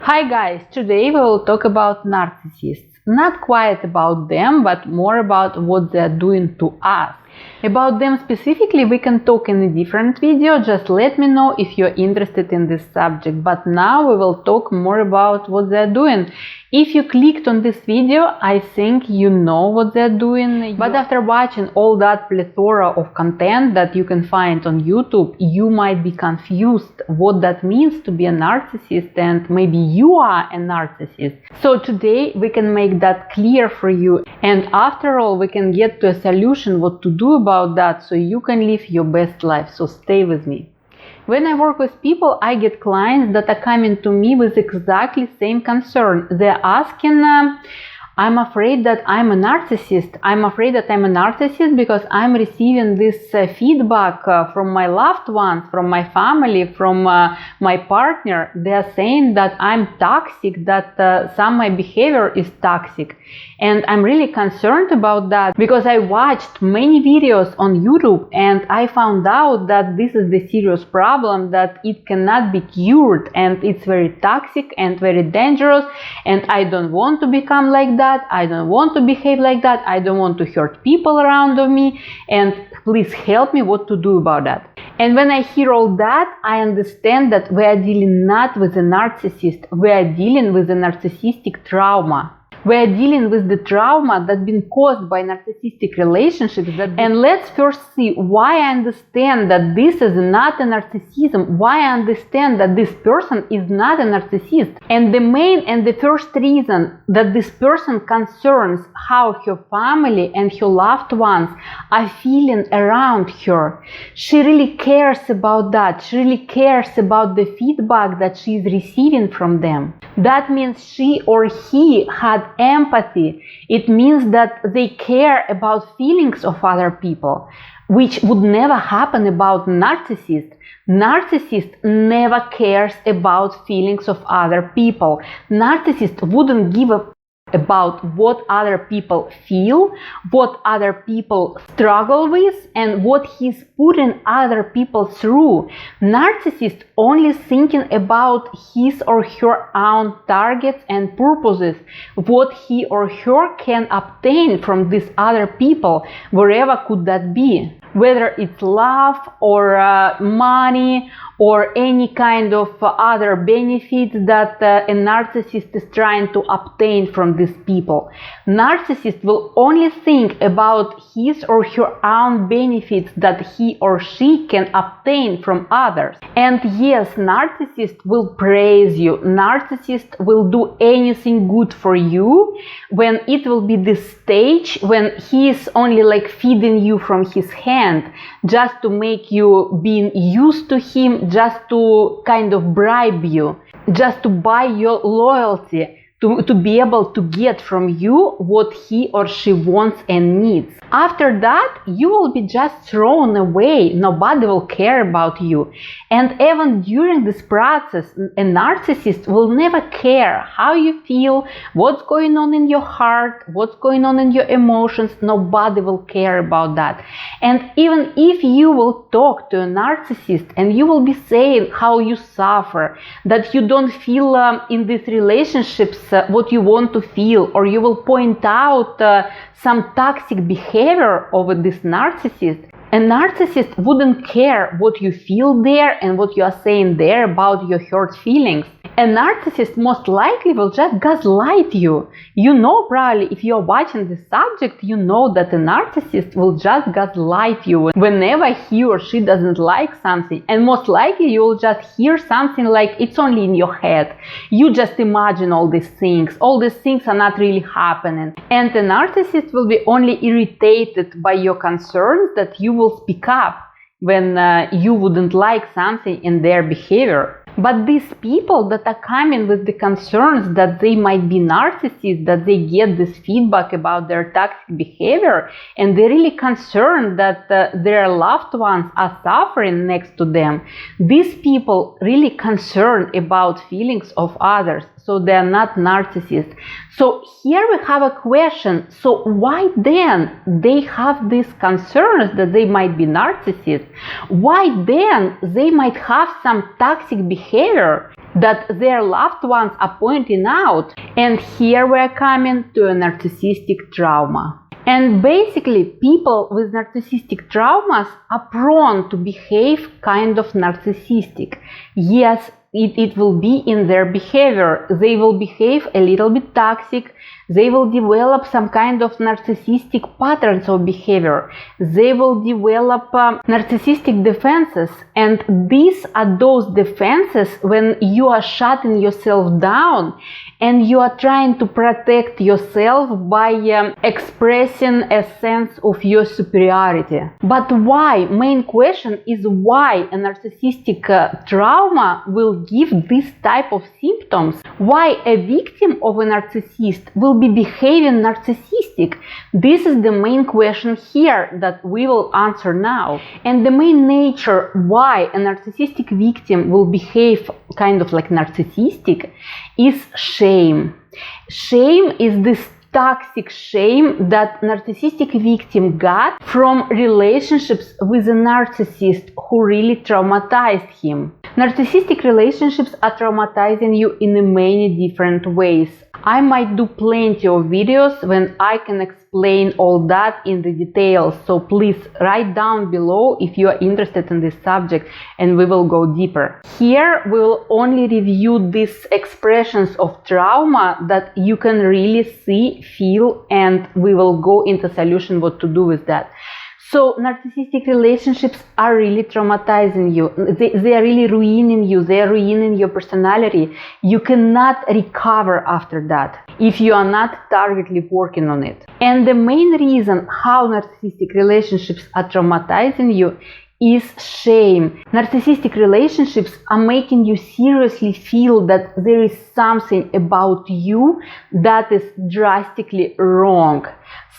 Hi guys, today we will talk about narcissists. Not quite about them, but more about what they are doing to us. About them specifically we can talk in a different video, just let me know if you're interested in this subject. But now we will talk more about what they are doing. If you clicked on this video, I think you know what they're doing. But after watching all that plethora of content that you can find on YouTube, you might be confused what that means to be a narcissist, and maybe you are a narcissist. So today we can make that clear for you, and after all we can get to a solution what to do about that so you can live your best life. So stay with me. When I work with people, I get clients that are coming to me with exactly same concern. They're asking, I'm afraid that I'm a narcissist. I'm afraid that I'm a narcissist because I'm receiving this feedback from my loved ones, from my family, from my partner. They're saying that I'm toxic, that some of my behavior is toxic. And I'm really concerned about that because I watched many videos on YouTube and I found out that this is the serious problem, that it cannot be cured and it's very toxic and very dangerous, and I don't want to become like that. I don't want to behave like that. I don't want to hurt people around me, and please help me what to do about that. And when I hear all that, I understand that we are dealing not with a narcissist, we are dealing with a narcissistic trauma. We are dealing with the trauma that's been caused by narcissistic relationships. And let's first see why I understand that this is not a narcissism, why I understand that this person is not a narcissist. And the main and the first reason that this person concerns how her family and her loved ones are feeling around her. She really cares about that. She really cares about the feedback that she is receiving from them. That means she or he had empathy. It means that they care about feelings of other people, which would never happen about narcissists. Narcissist never cares about feelings of other people. Narcissist wouldn't give a about what other people feel, what other people struggle with, and what he's putting other people through. Narcissist only thinking about his or her own targets and purposes, what he or her can obtain from these other people, wherever could that be. Whether it's love or money or any kind of other benefits that a narcissist is trying to obtain from these people. Narcissist will only think about his or her own benefits that he or she can obtain from others. And yes, narcissist will praise you. Narcissist will do anything good for you when it will be the stage when he is only like feeding you from his hand, just to make you being used to him, just to kind of bribe you, just to buy your loyalty, to be able to get from you what he or she wants and needs. After that, you will be just thrown away. Nobody will care about you. And even during this process, a narcissist will never care how you feel, what's going on in your heart, what's going on in your emotions. Nobody will care about that. And even if you will talk to a narcissist and you will be saying how you suffer, that you don't feel in these relationships what you want to feel, or you will point out some toxic behavior of this narcissist, a narcissist wouldn't care what you feel there and what you are saying there about your hurt feelings. A narcissist most likely will just gaslight you. You know, probably if you're watching this subject, you know that a narcissist will just gaslight you whenever he or she doesn't like something. And most likely you will just hear something like it's only in your head. You just imagine all these things. All these things are not really happening. And a narcissist will be only irritated by your concerns that you will speak up when you wouldn't like something in their behavior. But these people that are coming with the concerns that they might be narcissists, that they get this feedback about their toxic behavior, and they're really concerned that their loved ones are suffering next to them, these people really concerned about feelings of others. So they are not narcissists. So here we have a question. So why then they have these concerns that they might be narcissists? Why then they might have some toxic behavior behavior that their loved ones are pointing out. And here we're coming to a narcissistic trauma. And basically, people with narcissistic traumas are prone to behave kind of narcissistic. Yes, it will be in their behavior. They will behave a little bit toxic. They will develop some kind of narcissistic patterns of behavior. They will develop narcissistic defenses. And these are those defenses when you are shutting yourself down and you are trying to protect yourself by expressing a sense of your superiority. But why? Main question is why a narcissistic trauma will give this type of symptoms? Why a victim of a narcissist will be behaving narcissistic? This is the main question here that we will answer now. And the main nature why a narcissistic victim will behave kind of like narcissistic is shame. Shame is this toxic shame that narcissistic victim got from relationships with a narcissist who really traumatized him. Narcissistic relationships are traumatizing you in many different ways. I might do plenty of videos when I can explain all that in the details, so please write down below if you are interested in this subject and we will go deeper. Here we will only review these expressions of trauma that you can really see, feel, and we will go into solution what to do with that. So narcissistic relationships are really traumatizing you. They are really ruining you. They are ruining your personality. You cannot recover after that if you are not targetedly working on it. And the main reason how narcissistic relationships are traumatizing you is shame. Narcissistic relationships are making you seriously feel that there is something about you that is drastically wrong.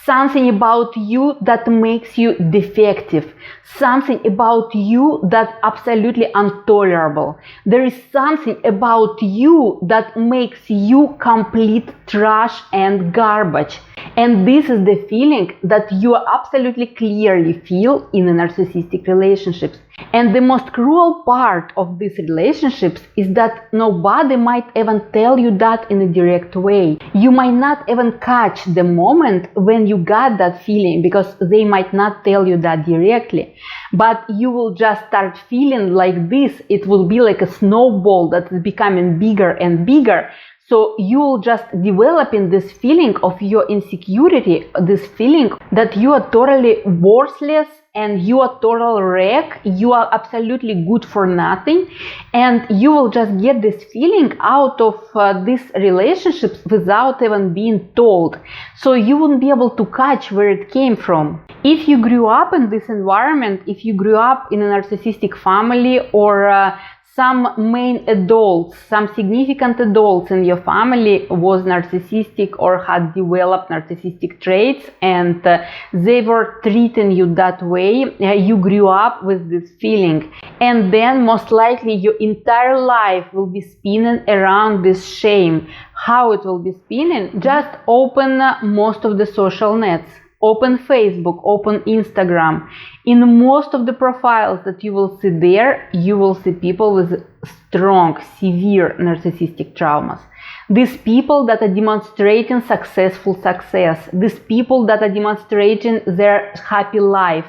Something about you that makes you defective. Something about you that absolutely intolerable. There is something about you that makes you complete trash and garbage. And this is the feeling that you absolutely clearly feel in a narcissistic relationships. And the most cruel part of these relationships is that nobody might even tell you that in a direct way. You might not even catch the moment when you got that feeling because they might not tell you that directly. But you will just start feeling like this. It will be like a snowball that is becoming bigger and bigger. So you will just developing this feeling of your insecurity, this feeling that you are totally worthless and you are total wreck, you are absolutely good for nothing, and you will just get this feeling out of these relationships without even being told. So you wouldn't be able to catch where it came from. If you grew up in this environment, if you grew up in a narcissistic family or some main adults, some significant adults in your family was narcissistic or had developed narcissistic traits and they were treating you that way, you grew up with this feeling. And then most likely your entire life will be spinning around this shame. How it will be spinning? Just open most of the social nets. Open Facebook, open Instagram. In most of the profiles that you will see there, you will see people with strong, severe narcissistic traumas. These people that are demonstrating successful success. These people that are demonstrating their happy life.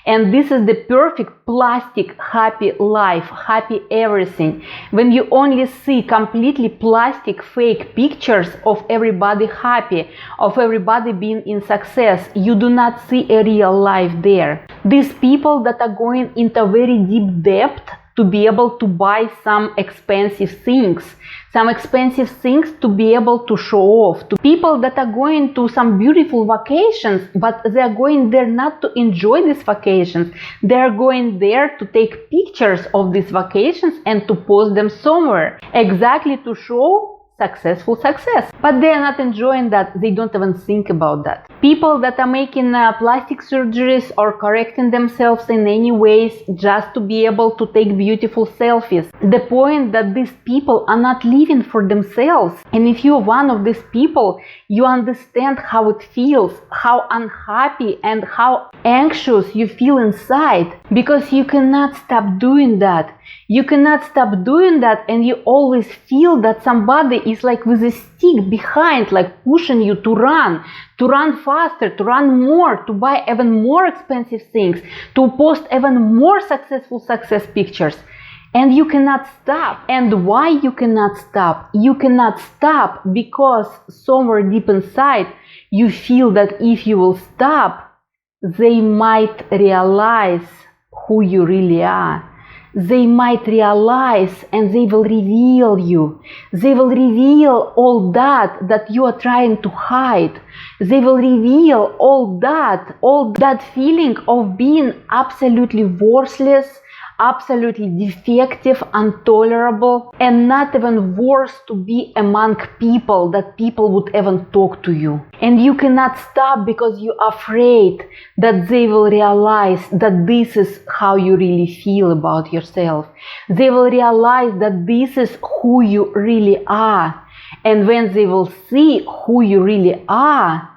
And this is the perfect plastic happy life, happy everything. When you only see completely plastic fake pictures of everybody happy, of everybody being in success, you do not see a real life there. These people that are going into very deep depth to be able to buy some expensive things to be able to show off, to people that are going to some beautiful vacations, but they are going there not to enjoy these vacations. They are going there to take pictures of these vacations and to post them somewhere, exactly to show successful success. but they are not enjoying that. They don't even think about that. People that are making plastic surgeries or correcting themselves in any ways just to be able to take beautiful selfies. The point that these people are not living for themselves. And if you're one of these people, you understand how it feels, how unhappy and how anxious you feel inside, because you cannot stop doing that. You cannot stop doing that, and you always feel that somebody is like with a stick behind, like pushing you to run faster, to run more, to buy even more expensive things, to post even more successful success pictures. And you cannot stop. And why you cannot stop? You cannot stop because somewhere deep inside you feel that if you will stop, they might realize who you really are. They might realize and they will reveal you. They will reveal all that you are trying to hide. They will reveal all that feeling of being absolutely worthless, absolutely defective, intolerable, and not even worth to be among people, that people would even talk to you. And you cannot stop because you're afraid that they will realize that this is how you really feel about yourself. They will realize that this is who you really are. And when they will see who you really are,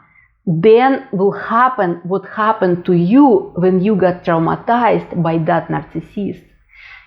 then will happen what happened to you when you got traumatized by that narcissist.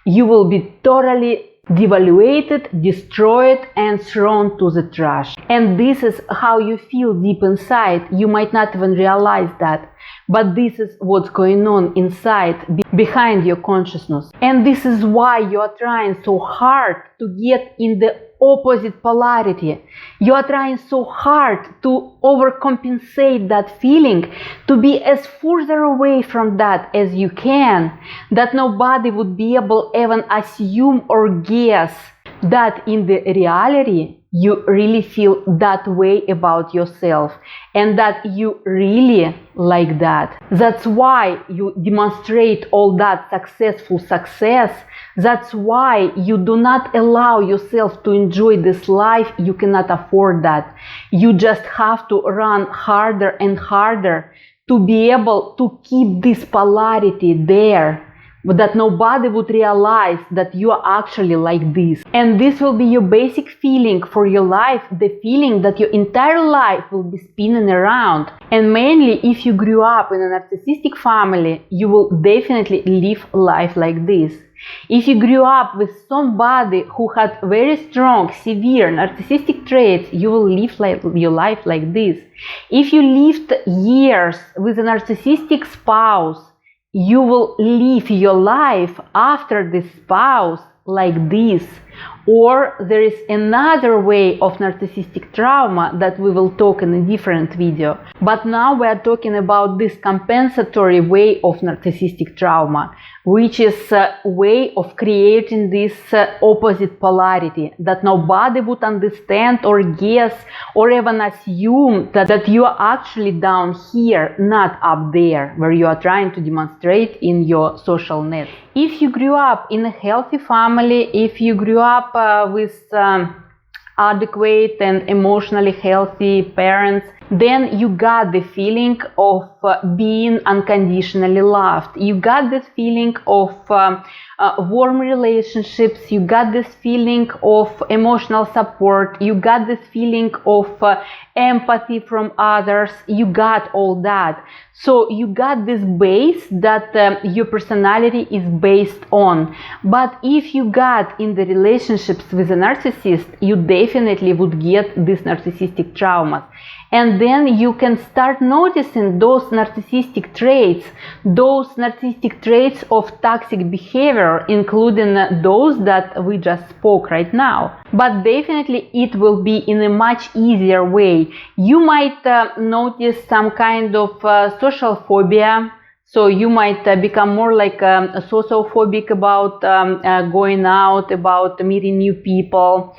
You will be totally devaluated, destroyed, and thrown to the trash. And this is how you feel deep inside. You might not even realize that, but this is what's going on inside, behind your consciousness. And this is why you are trying so hard to get in the opposite polarity. You are trying so hard to overcompensate that feeling, to be as further away from that as you can, that nobody would be able even assume or guess that in the reality you really feel that way about yourself and that you really like that. That's why you demonstrate all that successful success. That's why you do not allow yourself to enjoy this life. You cannot afford that. You just have to run harder and harder to be able to keep this polarity there, that nobody would realize that you are actually like this. And this will be your basic feeling for your life, the feeling that your entire life will be spinning around. And mainly if you grew up in a narcissistic family, you will definitely live life like this. If you grew up with somebody who had very strong, severe narcissistic traits, you will live your life like this. If you lived years with a narcissistic spouse, you will live your life after the spouse like this. Or there is another way of narcissistic trauma that we will talk in a different video. But now we are talking about this compensatory way of narcissistic trauma, which is a way of creating this opposite polarity that nobody would understand or guess or even assume that you are actually down here, not up there, where you are trying to demonstrate in your social net. If you grew up in a healthy family, if you grew up with adequate and emotionally healthy parents, then you got the feeling of being unconditionally loved. You got this feeling of warm relationships. You got this feeling of emotional support. You got this feeling of empathy from others. You got all that. So you got this base that your personality is based on. But if you got in the relationships with a narcissist, you definitely would get these narcissistic traumas. And then you can start noticing those narcissistic traits of toxic behavior, including those that we just spoke right now. But definitely it will be in a much easier way. You might notice some kind of social phobia. So you might become more like sociophobic about going out, about meeting new people.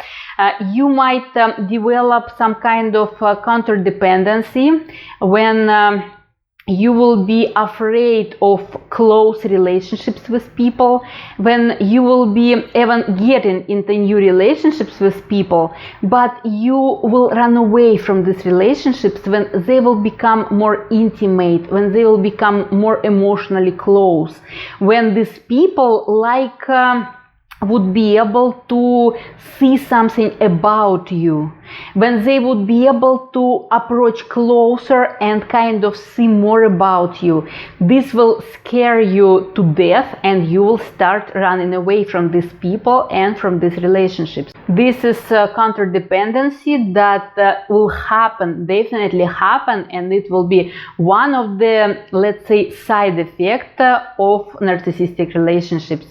You might develop some kind of counterdependency when you will be afraid of close relationships with people, when you will be even getting into new relationships with people, but you will run away from these relationships when they will become more intimate, when they will become more emotionally close, when these people would be able to see something about you, when they would be able to approach closer and kind of see more about you. This will scare you to death, and you will start running away from these people and from these relationships. This is counterdependency that will happen, definitely happen, and it will be one of the, let's say, side effects of narcissistic relationships.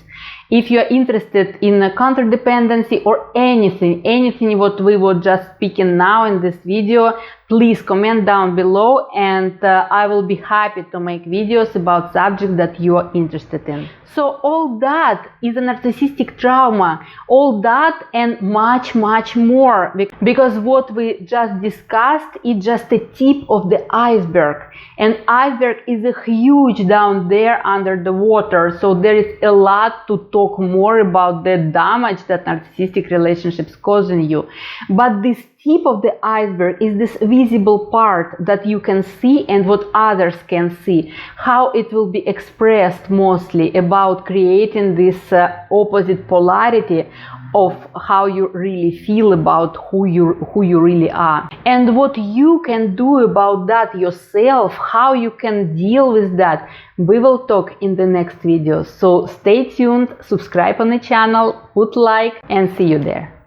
If you are interested in counterdependency or anything what we were just speaking now in this video, please comment down below, and I will be happy to make videos about subjects that you are interested in. So all that is a narcissistic trauma, all that and much more, because what we just discussed is just a tip of the iceberg, and iceberg is a huge down there under the water, so there is a lot to talk more about the damage that narcissistic relationships causing you. But this tip of the iceberg is this visible part that you can see and what others can see, how it will be expressed mostly about creating this opposite polarity of how you really feel about who you really are, and what you can do about that yourself, how you can deal with that. We will talk in the next video, so stay tuned, subscribe on the channel, put like, and see you there.